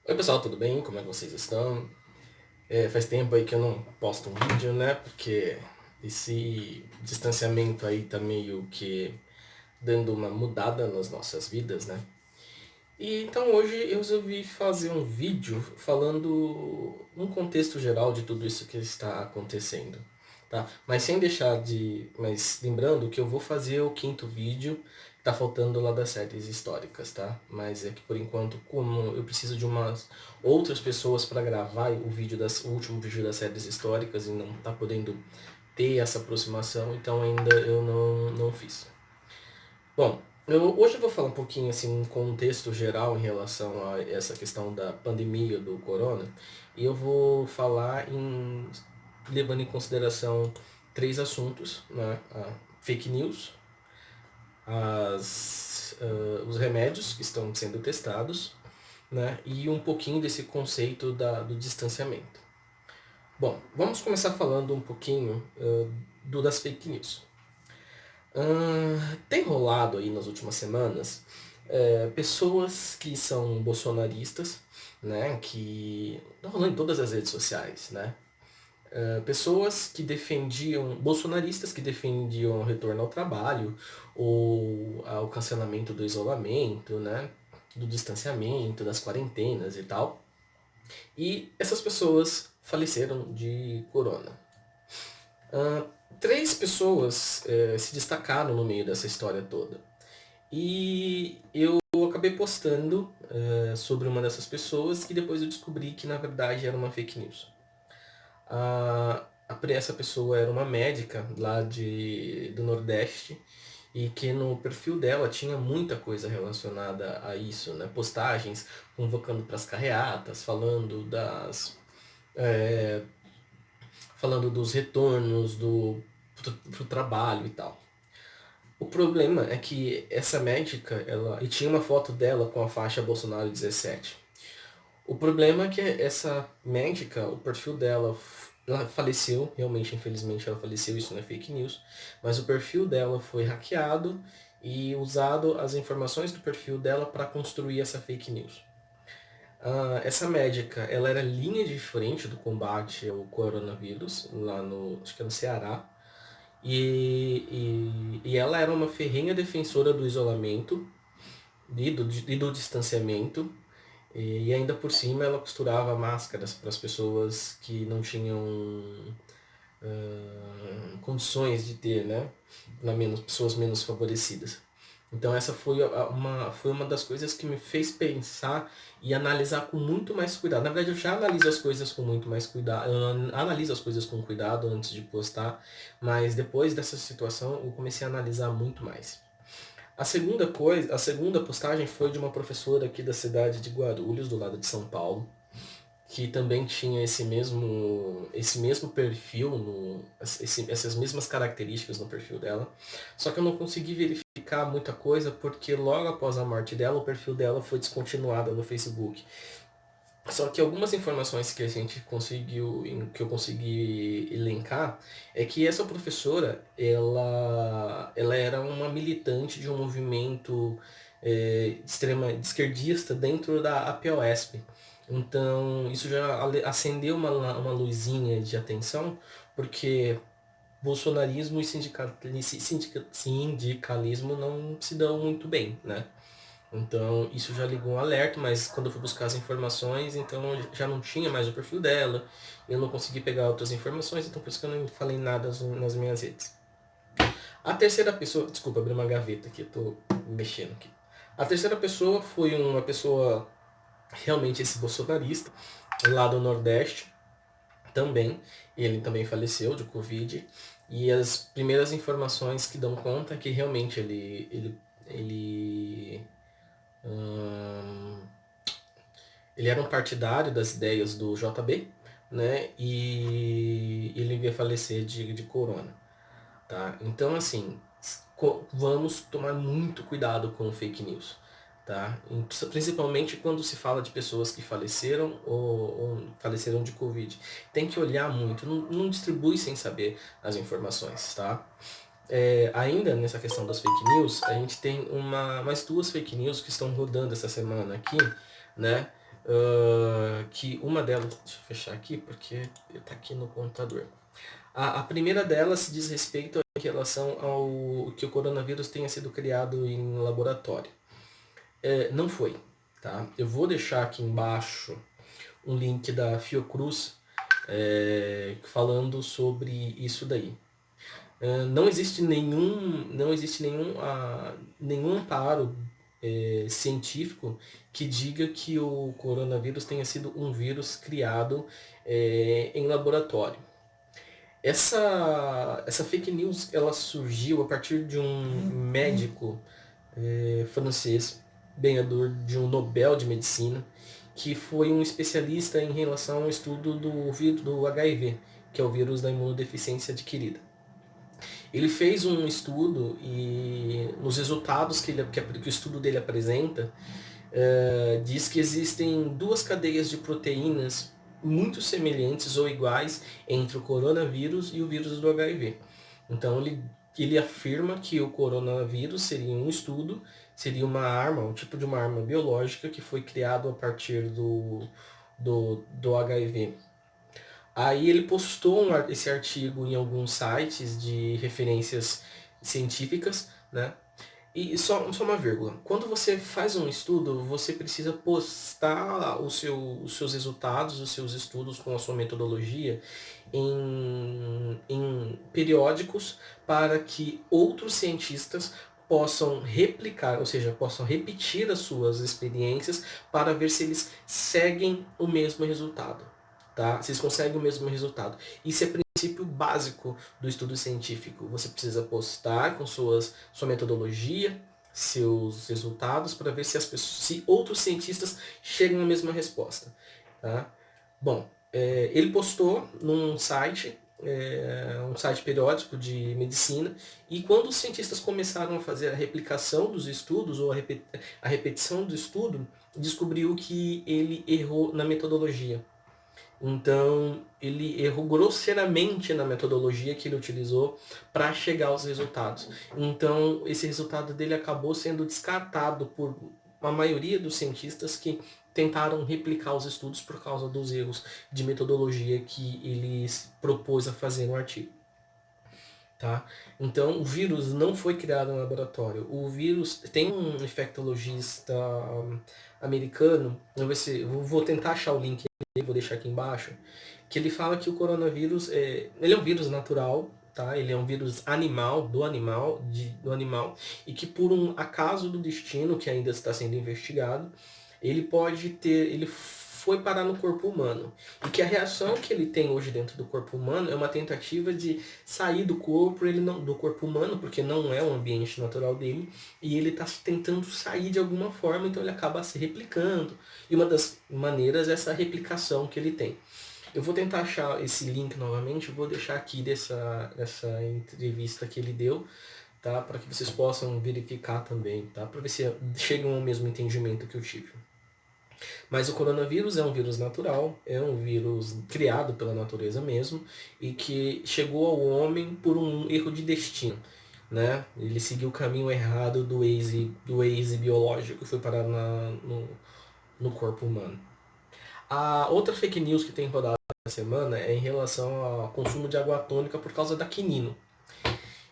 Oi pessoal, tudo bem? Como é que vocês estão? Faz tempo aí que eu não posto um vídeo, né? Porque esse distanciamento aí tá meio que dando uma mudada nas nossas vidas, né? E então hoje eu resolvi fazer um vídeo falando um contexto geral de tudo isso que está acontecendo, tá? Mas sem deixar de... Mas lembrando que eu vou fazer o quinto vídeo, tá faltando lá das séries históricas, tá? Mas é que por enquanto, como eu preciso de umas outras pessoas para gravar o último vídeo das séries históricas e não tá podendo ter essa aproximação, então ainda eu não fiz. Bom, hoje eu vou falar um pouquinho assim, um contexto geral em relação a essa questão da pandemia do corona, e eu vou falar levando em consideração três assuntos, né? A fake news, os remédios que estão sendo testados, né? E um pouquinho desse conceito do distanciamento. Bom, vamos começar falando um pouquinho das fake news. Tem rolado aí nas últimas semanas pessoas que são bolsonaristas, né, que estão rolando em todas as redes sociais, né, pessoas que defendiam, bolsonaristas que defendiam o retorno ao trabalho ou ao cancelamento do isolamento, né, do distanciamento, das quarentenas e tal, e essas pessoas faleceram de corona. Ah, Três pessoas se destacaram no meio dessa história toda. E eu acabei postando sobre uma dessas pessoas e depois eu descobri que na verdade era uma fake news. Essa pessoa era uma médica lá do Nordeste e que no perfil dela tinha muita coisa relacionada a isso, né? Postagens convocando para as carreatas, falando dos retornos pro trabalho e tal. O problema é que essa médica, e tinha uma foto dela com a faixa Bolsonaro 17. O problema é que essa médica, o perfil dela, ela faleceu, realmente, infelizmente ela faleceu, isso não é fake news, mas o perfil dela foi hackeado e usado as informações do perfil dela para construir essa fake news. Essa médica, ela era linha de frente do combate ao coronavírus, lá acho que é no Ceará, e ela era uma ferrenha defensora do isolamento e do distanciamento, e ainda por cima ela costurava máscaras para as pessoas que não tinham condições de ter, né? Pessoas menos favorecidas. Então essa foi uma das coisas que me fez pensar e analisar com muito mais cuidado. Na verdade eu já analiso as coisas com muito mais cuidado, eu analiso as coisas com cuidado antes de postar, mas depois dessa situação eu comecei a analisar muito mais. A segunda postagem foi de uma professora aqui da cidade de Guarulhos, do lado de São Paulo, que também tinha esse mesmo perfil, essas mesmas características no perfil dela. Só que eu não consegui verificar muita coisa porque logo após a morte dela, o perfil dela foi descontinuado no Facebook. Só que algumas informações que eu consegui elencar, é que essa professora, ela era uma militante de um movimento extrema esquerdista dentro da APOESP. Então isso já acendeu uma luzinha de atenção, porque bolsonarismo e sindicalismo não se dão muito bem, né? Então isso já ligou um alerta, mas quando eu fui buscar as informações, então já não tinha mais o perfil dela, eu não consegui pegar outras informações, então por isso que eu não falei nada nas minhas redes. A terceira pessoa, desculpa, abri uma gaveta aqui, eu tô mexendo aqui. A terceira pessoa foi uma pessoa realmente esse bolsonarista, lá do Nordeste também, e ele também faleceu de Covid, e as primeiras informações que dão conta é que realmente hum, ele era um partidário das ideias do JB, né? E ele ia falecer de corona, tá? Então, assim, vamos tomar muito cuidado com fake news, tá? Principalmente quando se fala de pessoas que faleceram ou faleceram de Covid. Tem que olhar muito, não distribui sem saber as informações, tá? Ainda nessa questão das fake news, a gente tem mais duas fake news que estão rodando essa semana aqui, né? que uma delas, deixa eu fechar aqui porque está aqui no computador. A primeira delas se diz respeito em relação ao que o coronavírus tenha sido criado em laboratório. Não foi, tá? Eu vou deixar aqui embaixo um link da Fiocruz falando sobre isso daí. Não existe nenhum amparo científico que diga que o coronavírus tenha sido um vírus criado em laboratório. Essa fake news ela surgiu a partir de um médico francês, ganhador de um Nobel de Medicina, que foi um especialista em relação ao estudo do HIV, que é o vírus da imunodeficiência adquirida. Ele fez um estudo e nos resultados que o estudo dele apresenta, diz que existem duas cadeias de proteínas muito semelhantes ou iguais entre o coronavírus e o vírus do HIV. Então ele afirma que o coronavírus seria um estudo, seria uma arma, um tipo de uma arma biológica que foi criado a partir do HIV. Aí ele postou esse artigo em alguns sites de referências científicas, né? E só uma vírgula. Quando você faz um estudo, você precisa postar os seus resultados, os seus estudos com a sua metodologia em periódicos para que outros cientistas possam replicar, ou seja, possam repetir as suas experiências para ver se eles seguem o mesmo resultado. Tá? Vocês conseguem o mesmo resultado. Isso é princípio básico do estudo científico. Você precisa postar com sua metodologia, seus resultados, para ver se outros cientistas chegam à mesma resposta. Tá? Bom, ele postou num site, um site periódico de medicina, e quando os cientistas começaram a fazer a replicação dos estudos, ou a repetição do estudo, descobriu que ele errou na metodologia. Então, ele errou grosseiramente na metodologia que ele utilizou para chegar aos resultados. Então, esse resultado dele acabou sendo descartado por a maioria dos cientistas que tentaram replicar os estudos por causa dos erros de metodologia que ele propôs a fazer no artigo. Tá? Então, o vírus não foi criado no laboratório. O vírus tem um infectologista americano, eu vou tentar achar o link, vou deixar aqui embaixo, que ele fala que o coronavírus ele é um vírus natural, tá? Ele é um vírus do animal, e que por um acaso do destino que ainda está sendo investigado, ele foi parar no corpo humano. E que a reação que ele tem hoje dentro do corpo humano é uma tentativa de sair do corpo humano, porque não é o ambiente natural dele, e ele está tentando sair de alguma forma, então ele acaba se replicando. E uma das maneiras é essa replicação que ele tem. Eu vou tentar achar esse link novamente, eu vou deixar aqui dessa entrevista que ele deu, tá? Para que vocês possam verificar também, tá? Para ver se chegam ao mesmo entendimento que eu tive. Mas o coronavírus é um vírus natural, é um vírus criado pela natureza mesmo, e que chegou ao homem por um erro de destino. Né? Ele seguiu o caminho errado do Waze biológico e foi parar no corpo humano. A outra fake news que tem rodado essa semana é em relação ao consumo de água tônica por causa da quinino.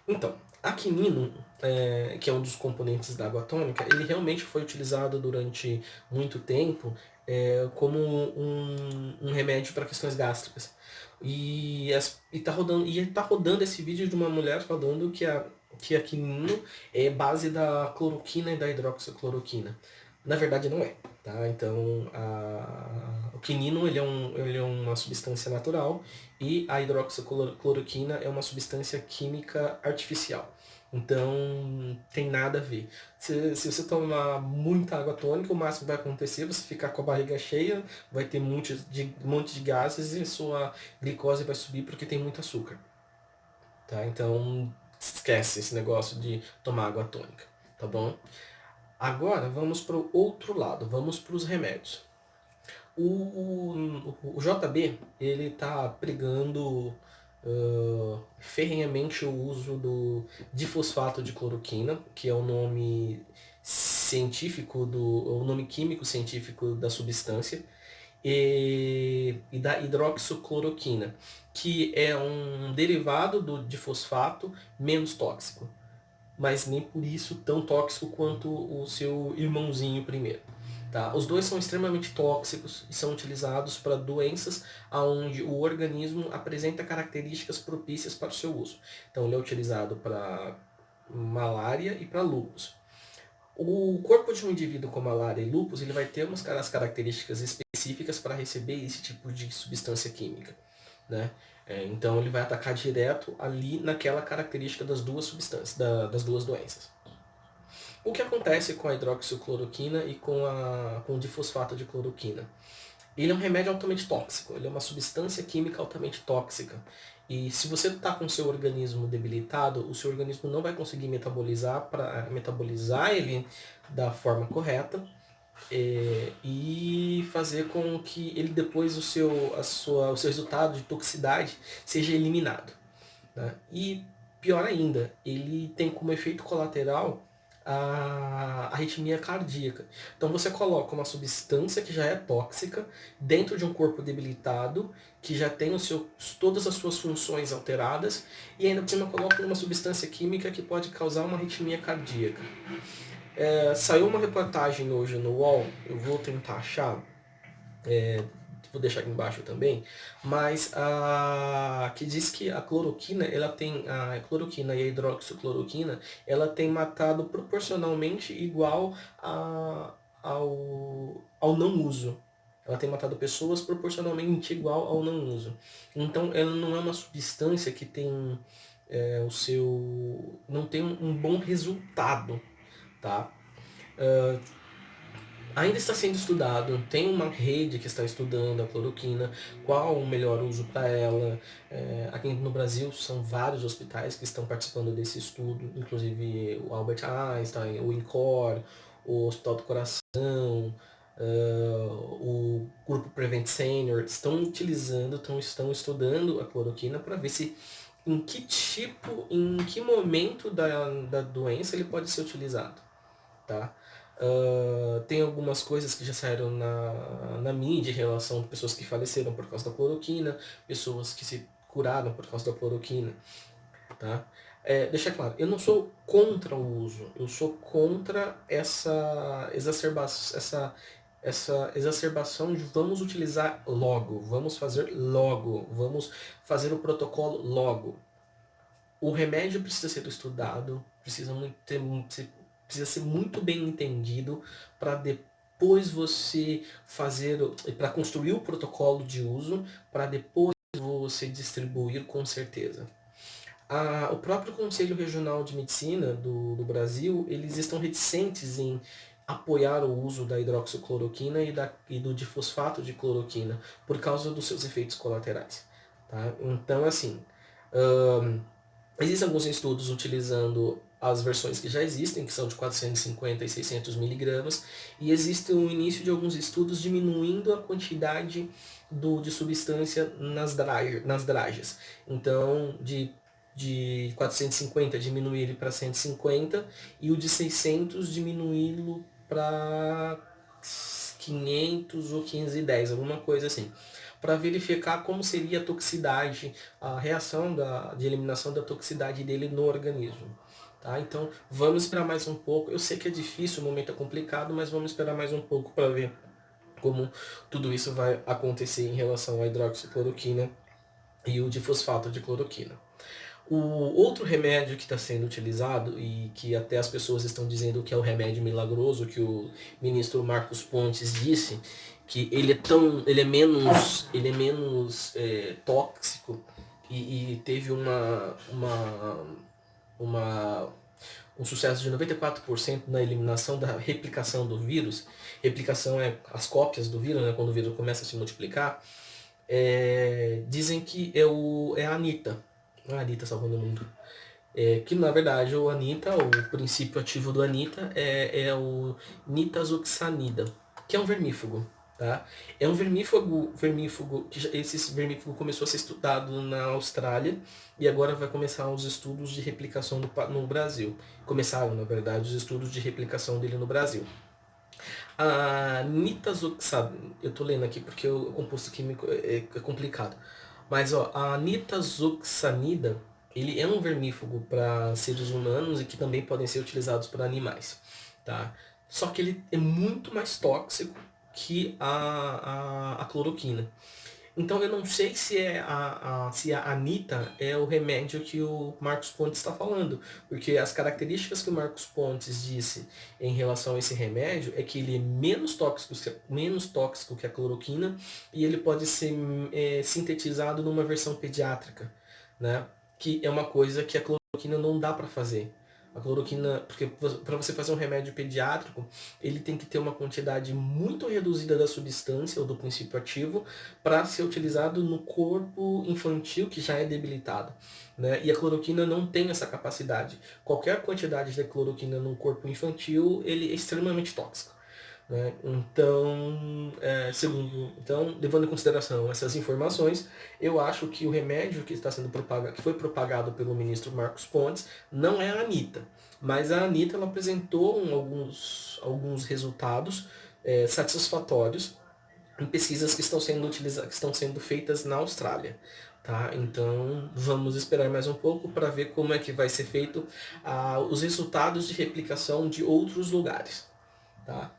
Então, a quinino, que é um dos componentes da água tônica, ele realmente foi utilizado durante muito tempo como um remédio para questões gástricas. E está rodando esse vídeo de uma mulher falando que a quinino é base da cloroquina e da hidroxicloroquina. Na verdade não é. Tá? Então, o quinino ele é uma substância natural e a hidroxicloroquina é uma substância química artificial. Então, tem nada a ver. Se você tomar muita água tônica, o máximo que vai acontecer é você ficar com a barriga cheia, vai ter um monte de gases e sua glicose vai subir porque tem muito açúcar. Tá? Então, esquece esse negócio de tomar água tônica. Tá bom? Agora, vamos para o outro lado. Vamos para os remédios. O JB, ele está pregando ferrenhamente o uso de fosfato de cloroquina, que é o nome científico, o nome químico científico da substância, e da hidroxicloroquina, que é um derivado de fosfato menos tóxico, mas nem por isso tão tóxico quanto o seu irmãozinho primeiro. Tá? Os dois são extremamente tóxicos e são utilizados para doenças onde o organismo apresenta características propícias para o seu uso. Então ele é utilizado para malária e para lúpus. O corpo de um indivíduo com malária e lúpus ele vai ter as características específicas para receber esse tipo de substância química. Né? Então ele vai atacar direto ali naquela característica das duas substâncias, das duas doenças. O que acontece com a hidroxicloroquina e com o difosfato de cloroquina? Ele é um remédio altamente tóxico, ele é uma substância química altamente tóxica. E se você está com o seu organismo debilitado, o seu organismo não vai conseguir metabolizar ele da forma correta e fazer com que ele depois o seu resultado de toxicidade seja eliminado. Né? E pior ainda, ele tem como efeito colateral a arritmia cardíaca. Então você coloca uma substância que já é tóxica dentro de um corpo debilitado, que já tem todas as suas funções alteradas, e ainda por cima coloca uma substância química que pode causar uma arritmia cardíaca. Saiu uma reportagem hoje no UOL, eu vou tentar achar, vou deixar aqui embaixo também, mas que diz que a cloroquina e a hidroxicloroquina, ela tem matado proporcionalmente igual ao não uso. Ela tem matado pessoas proporcionalmente igual ao não uso. Então ela não é uma substância que tem não tem um bom resultado, tá? Ainda está sendo estudado, tem uma rede que está estudando a cloroquina, qual o melhor uso para ela. Aqui no Brasil são vários hospitais que estão participando desse estudo, inclusive o Albert Einstein, o INCOR, o Hospital do Coração, o Grupo Prevent Senior, estão estudando a cloroquina para ver se em que momento da doença ele pode ser utilizado. Tá? Tem algumas coisas que já saíram na mídia em relação a pessoas que faleceram por causa da cloroquina, pessoas que se curaram por causa da cloroquina. Tá? Deixa claro, eu não sou contra o uso, eu sou contra essa exacerbação de vamos utilizar logo, vamos fazer logo, vamos fazer o protocolo logo. O remédio precisa ser estudado, precisa ser muito bem entendido para depois você para construir o protocolo de uso, para depois você distribuir com certeza. O próprio Conselho Regional de Medicina do Brasil, eles estão reticentes em apoiar o uso da hidroxicloroquina e do difosfato de cloroquina por causa dos seus efeitos colaterais. Tá? Então, assim, existem alguns estudos utilizando as versões que já existem, que são de 450 e 600 miligramas, e existe o início de alguns estudos diminuindo a quantidade de substância nas dragas. Então, de 450 diminuir ele para 150 e o de 600 diminuí-lo para 500 ou 510, alguma coisa assim, para verificar como seria a toxicidade, a reação de eliminação da toxicidade dele no organismo. Tá? Então vamos esperar mais um pouco. Eu sei que é difícil, o momento é complicado, mas vamos esperar mais um pouco para ver como tudo isso vai acontecer em relação à hidroxicloroquina e o difosfato de cloroquina. O outro remédio que está sendo utilizado e que até as pessoas estão dizendo que é o remédio milagroso, que o ministro Marcos Pontes disse, que ele é menos tóxico e teve um sucesso de 94% na eliminação da replicação do vírus. Replicação é as cópias do vírus, né, quando o vírus começa a se multiplicar. Dizem que é a Anitta. A Anitta salvando o mundo. Que na verdade o princípio ativo do Anitta é o nitazoxanida, que é um vermífugo. tá? É um vermífugo que esse vermífugo começou a ser estudado na Austrália e agora vai começar os estudos de replicação no Brasil. Começaram, na verdade, os estudos de replicação dele no Brasil. A nitazoxanida, eu tô lendo aqui porque o composto químico é complicado. Mas ó, a nitazoxanida, ele é um vermífugo para seres humanos e que também podem ser utilizados para animais, tá? Só que ele é muito mais tóxico que a cloroquina. Então eu não sei se a Anitta é o remédio que o Marcos Pontes está falando, porque as características que o Marcos Pontes disse em relação a esse remédio é que ele é menos tóxico que a cloroquina e ele pode ser sintetizado numa versão pediátrica, né? Que é uma coisa que a cloroquina não dá para fazer. A cloroquina, porque para você fazer um remédio pediátrico, ele tem que ter uma quantidade muito reduzida da substância ou do princípio ativo para ser utilizado no corpo infantil que já é debilitado, né? E a cloroquina não tem essa capacidade. Qualquer quantidade de cloroquina no corpo infantil, ele é extremamente tóxico. Né? Então, levando em consideração essas informações, eu acho que o remédio que está sendo propagado, que foi propagado pelo ministro Marcos Pontes, não é a Anitta. Mas a Anitta ela apresentou alguns resultados satisfatórios em pesquisas que estão sendo que estão sendo feitas na Austrália. Tá? Então vamos esperar mais um pouco para ver como é que vai ser feito os resultados de replicação de outros lugares. Tá?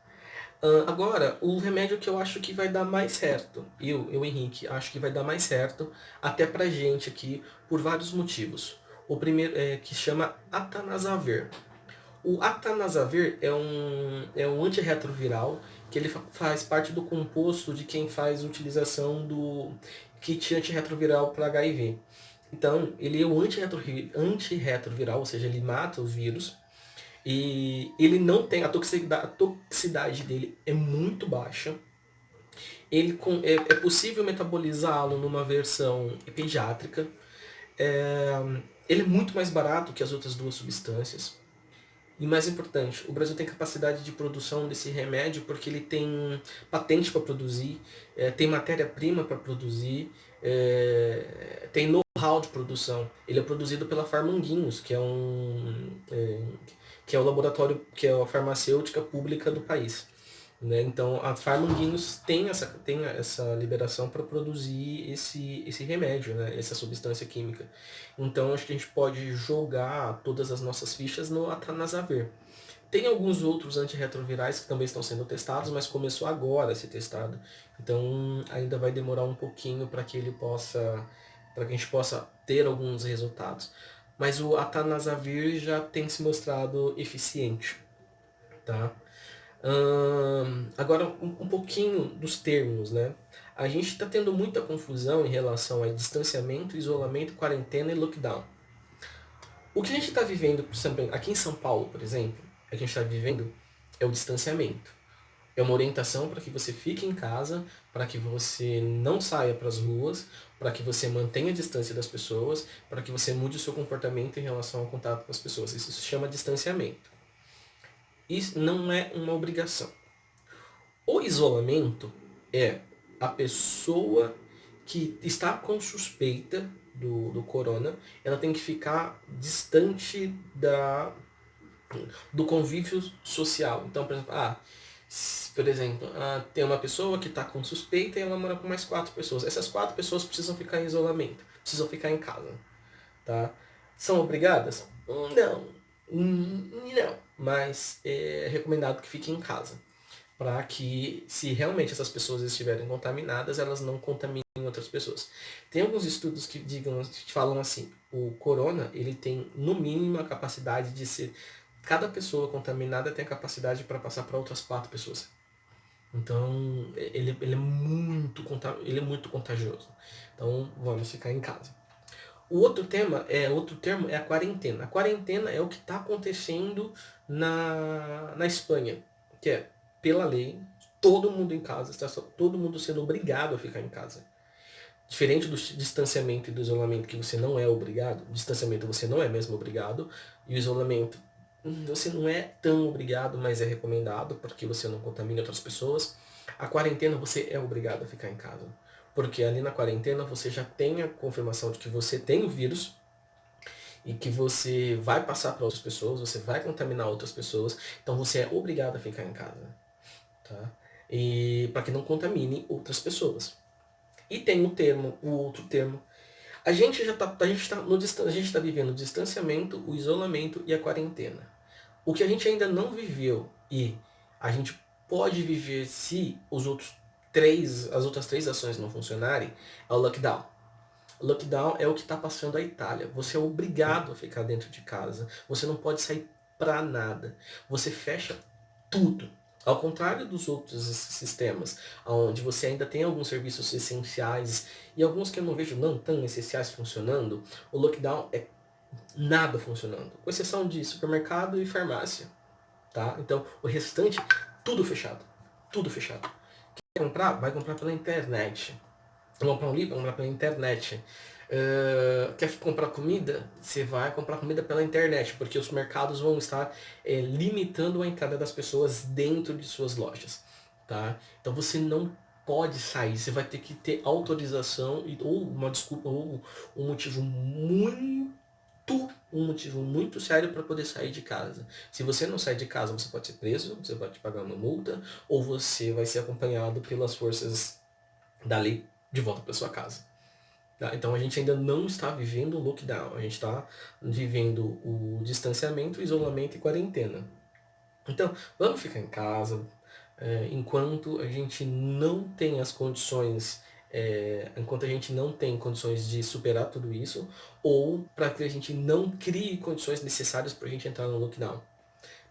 Agora, o remédio que eu acho que vai dar mais certo, Henrique, acho que vai dar mais certo, até pra gente aqui, por vários motivos. O primeiro é que chama Atanazavir. O Atanazavir é um antirretroviral que ele faz parte do composto de quem faz utilização do kit antirretroviral para HIV. Então, ele é um antirretroviral, ou seja, ele mata os vírus e ele não tem a toxicidade dele é muito baixa. É possível metabolizá-lo numa versão pediátrica. É, ele é muito mais barato que as outras duas substâncias. E mais importante, o Brasil tem capacidade de produção desse remédio porque ele tem patente para produzir, tem matéria-prima para produzir, tem know-how de produção. Ele é produzido pela Farmanguinhos, que é o laboratório, que é a farmacêutica pública do país. Né? Então a Farmanguinhos tem essa liberação para produzir esse remédio, né? Essa substância química. Então acho que a gente pode jogar todas as nossas fichas no Atanazavir. Tem alguns outros antirretrovirais que também estão sendo testados, mas começou agora a ser testado. Então ainda vai demorar um pouquinho para que para que a gente possa ter alguns resultados. Mas o Atanazavir já tem se mostrado eficiente, tá? Agora, um pouquinho dos termos, né? A gente está tendo muita confusão em relação a distanciamento, isolamento, quarentena e lockdown. O que a gente está vivendo aqui em São Paulo, por exemplo, a gente está vivendo é o distanciamento. É uma orientação para que você fique em casa, para que você não saia para as ruas, para que você mantenha a distância das pessoas, para que você mude o seu comportamento em relação ao contato com as pessoas. Isso se chama distanciamento. Isso não é uma obrigação. O isolamento é a pessoa que está com suspeita do corona, ela tem que ficar distante do convívio social. Então, por exemplo, tem uma pessoa que está com suspeita e ela mora com mais 4 pessoas. Essas 4 pessoas precisam ficar em isolamento, precisam ficar em casa. Tá? São obrigadas? Não. Não. Mas é recomendado que fiquem em casa para que, se realmente essas pessoas estiverem contaminadas, elas não contaminem outras pessoas. Tem alguns estudos que falam assim, o corona, ele tem no mínimo a capacidade de ser, cada pessoa contaminada tem a capacidade para passar para outras 4 pessoas. Então, ele é muito contagioso. Então, vamos ficar em casa. Outro termo é a quarentena. A quarentena é o que está acontecendo na Espanha, que é, pela lei, todo mundo em casa, está todo mundo sendo obrigado a ficar em casa. Diferente do distanciamento e do isolamento, que você não é obrigado, o distanciamento você não é mesmo obrigado, e o isolamento você não é tão obrigado, mas é recomendado, porque você não contamina outras pessoas. A quarentena você é obrigado a ficar em casa. Porque ali na quarentena você já tem a confirmação de que você tem o vírus e que você vai passar para outras pessoas, você vai contaminar outras pessoas, então você é obrigado a ficar em casa, tá? E para que não contamine outras pessoas. E tem o outro termo. A gente tá vivendo o distanciamento, o isolamento e a quarentena. O que a gente ainda não viveu e a gente pode viver se as outras três ações não funcionarem, é o lockdown. O lockdown é o que está passando a Itália. Você é obrigado a ficar dentro de casa. Você não pode sair para nada. Você fecha tudo. Ao contrário dos outros sistemas, onde você ainda tem alguns serviços essenciais e alguns que eu não vejo não tão essenciais funcionando, o lockdown é nada funcionando, com exceção de supermercado e farmácia, tá? Então, o restante, tudo fechado. Tudo fechado. Quer comprar? Vai comprar pela internet. Vai comprar um livro? Vai comprar pela internet. Quer comprar comida? Você vai comprar comida pela internet, porque os mercados vão estar limitando a entrada das pessoas dentro de suas lojas, tá? Então você não pode sair, você vai ter que ter autorização ou uma desculpa ou um motivo muito sério para poder sair de casa. Se você não sair de casa, você pode ser preso, você vai te pagar uma multa, ou você vai ser acompanhado pelas forças da lei de volta para sua casa. Tá? Então a gente ainda não está vivendo o lockdown, a gente está vivendo o distanciamento, isolamento e quarentena. Então, vamos ficar em casa enquanto a gente não tem as condições, enquanto a gente não tem condições de superar tudo isso, ou para que a gente não crie condições necessárias para a gente entrar no lockdown.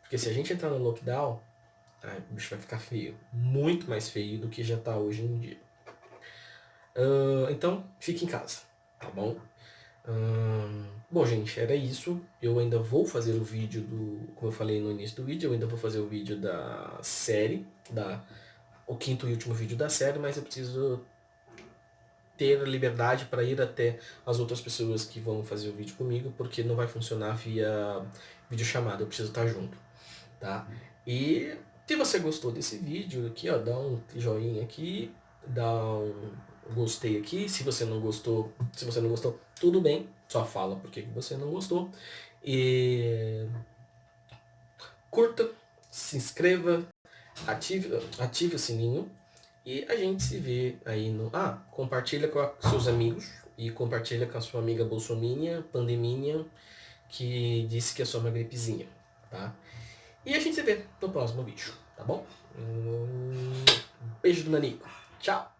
Porque se a gente entrar no lockdown, o bicho vai ficar feio, muito mais feio do que já está hoje em dia. Então, fique em casa, tá bom? Bom, gente, era isso. Eu ainda vou fazer o vídeo como eu falei no início do vídeo, eu ainda vou fazer o vídeo da série, o quinto e último vídeo da série, mas eu preciso ter a liberdade para ir até as outras pessoas que vão fazer o vídeo comigo, porque não vai funcionar via videochamada, eu preciso estar junto, tá? E se você gostou desse vídeo aqui, ó, dá um joinha aqui, dá um gostei aqui. Se você não gostou, tudo bem, só fala porque você não gostou. E curta, se inscreva, ative o sininho e a gente se vê aí no. Compartilha com seus amigos e compartilha com a sua amiga bolsominha, pandeminha, que disse que é só uma gripezinha, tá? E a gente se vê no próximo vídeo, tá bom? Beijo do Nanico. Tchau!